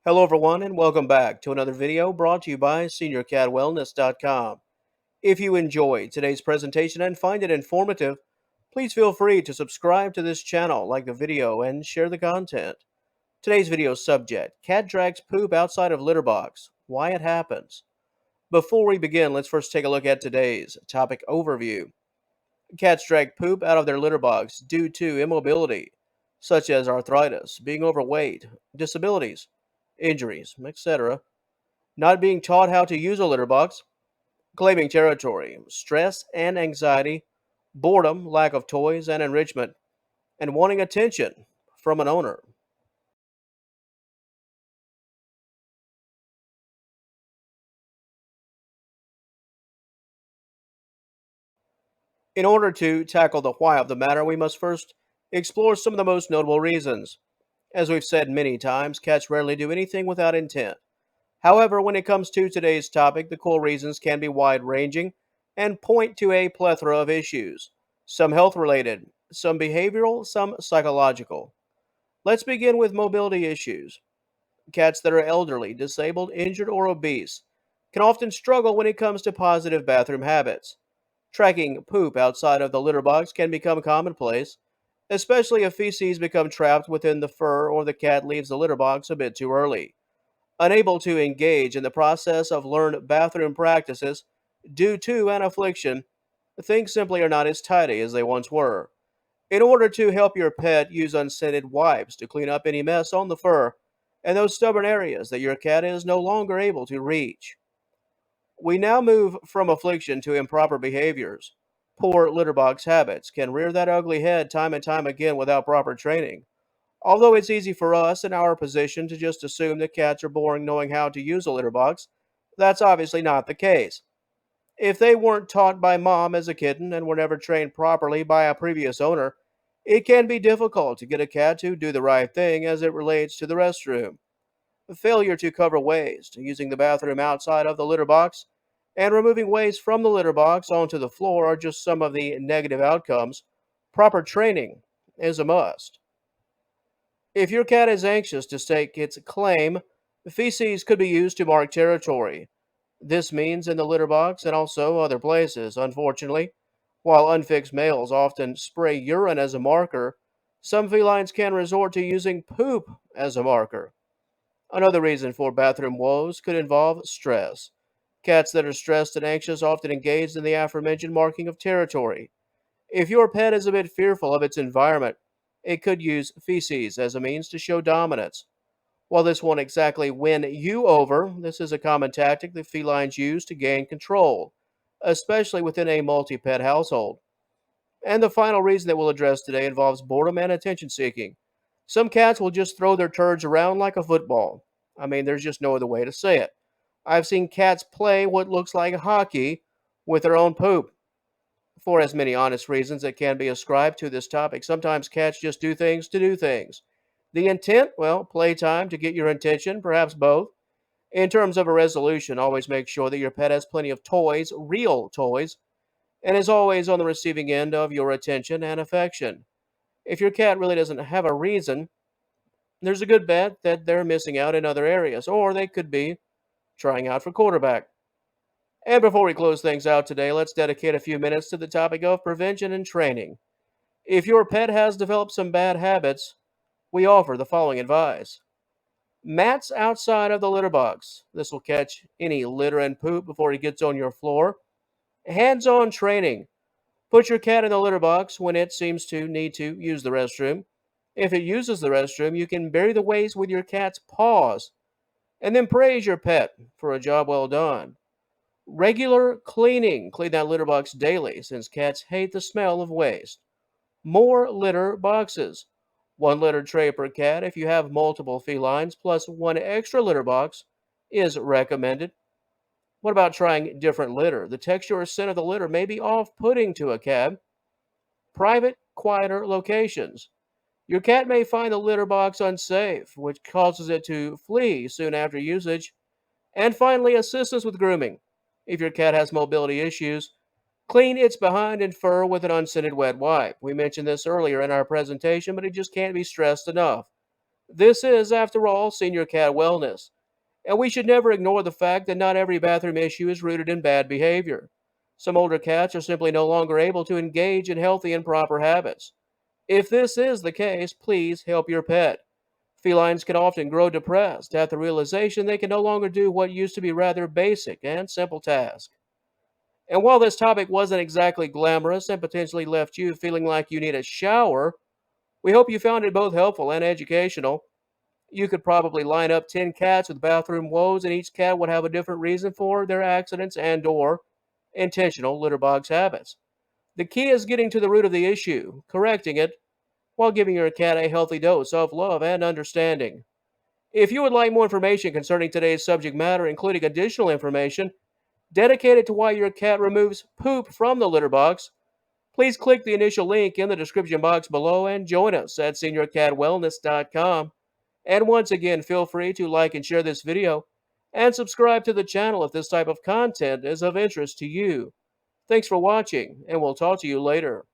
Hello, everyone, and welcome back to another video brought to you by SeniorCatWellness.com. If you enjoyed today's presentation and find it informative, please feel free to subscribe to this channel, like the video, and share the content. Today's video subject: Cat drags poop outside of litter box. Why it happens. Before we begin, let's first take a look at today's topic overview. Cats drag poop out of their litter box due to immobility, such as arthritis, being overweight, disabilities, injuries, etc., not being taught how to use a litter box, claiming territory, stress and anxiety, boredom, lack of toys and enrichment, and wanting attention from an owner. In order to tackle the why of the matter, we must first explore some of the most notable reasons. As we've said many times, cats rarely do anything without intent. However, when it comes to today's topic, the core reasons can be wide ranging and point to a plethora of issues, some health related, some behavioral, some psychological. Let's begin with mobility issues. Cats that are elderly, disabled, injured, or obese can often struggle when it comes to positive bathroom habits. Tracking poop outside of the litter box can become commonplace, especially if feces become trapped within the fur or the cat leaves the litter box a bit too early. Unable to engage in the process of learned bathroom practices due to an affliction, things simply are not as tidy as they once were. In order to help your pet, use unscented wipes to clean up any mess on the fur and those stubborn areas that your cat is no longer able to reach. We now move from affliction to improper behaviors. Poor litter box habits can rear that ugly head time and time again without proper training. Although it's easy for us in our position to just assume that cats are born knowing how to use a litter box, that's obviously not the case. If they weren't taught by mom as a kitten and were never trained properly by a previous owner, it can be difficult to get a cat to do the right thing as it relates to the restroom. Failure to cover waste, using the bathroom outside of the litter box, and removing waste from the litter box onto the floor are just some of the negative outcomes. Proper training is a must. If your cat is anxious to stake its claim, feces could be used to mark territory. This means in the litter box and also other places. Unfortunately, while unfixed males often spray urine as a marker, some felines can resort to using poop as a marker. Another reason for bathroom woes could involve stress. Cats that are stressed and anxious often engage in the aforementioned marking of territory. If your pet is a bit fearful of its environment, it could use feces as a means to show dominance. While this won't exactly win you over, this is a common tactic that felines use to gain control, especially within a multi pet household. And the final reason that we'll address today involves boredom and attention seeking. Some cats will just throw their turds around like a football. I mean, there's just no other way to say it. I've seen cats play what looks like hockey with their own poop. For as many honest reasons that can be ascribed to this topic, sometimes cats just do things to do things. The intent, well, playtime to get your attention, perhaps both. In terms of a resolution, always make sure that your pet has plenty of toys, real toys, and is always on the receiving end of your attention and affection. If your cat really doesn't have a reason, there's a good bet that they're missing out in other areas, or they could be trying out for quarterback. And before we close things out today, let's dedicate a few minutes to the topic of prevention and training. If your pet has developed some bad habits, we offer the following advice. Mats outside of the litter box. This will catch any litter and poop before it gets on your floor. Hands on training. Put your cat in the litter box when it seems to need to use the restroom. If it uses the restroom, you can bury the waste with your cat's paws and then praise your pet for a job well done. Regular cleaning. Clean that litter box daily since cats hate the smell of waste. More litter boxes. One litter tray per cat if you have multiple felines, plus one extra litter box is recommended. What about trying different litter? The texture or scent of the litter may be off putting to a cat. Private, quieter locations. Your cat may find the litter box unsafe, which causes it to flee soon after usage. And finally, assistance with grooming. If your cat has mobility issues, clean its behind and fur with an unscented wet wipe. We mentioned this earlier in our presentation, but it just can't be stressed enough. This is, after all, senior cat wellness, and we should never ignore the fact that not every bathroom issue is rooted in bad behavior. Some older cats are simply no longer able to engage in healthy and proper habits. If this is the case, please help your pet. Felines can often grow depressed at the realization they can no longer do what used to be rather basic and simple tasks. And while this topic wasn't exactly glamorous and potentially left you feeling like you need a shower, we hope you found it both helpful and educational. You could probably line up 10 cats with bathroom woes, and each cat would have a different reason for their accidents and/or intentional litter box habits. The key is getting to the root of the issue, correcting it, while giving your cat a healthy dose of love and understanding. If you would like more information concerning today's subject matter, including additional information dedicated to why your cat removes poop from the litter box, please click the initial link in the description box below and join us at seniorcatwellness.com. And once again, feel free to like and share this video and subscribe to the channel if this type of content is of interest to you. Thanks for watching, and we'll talk to you later.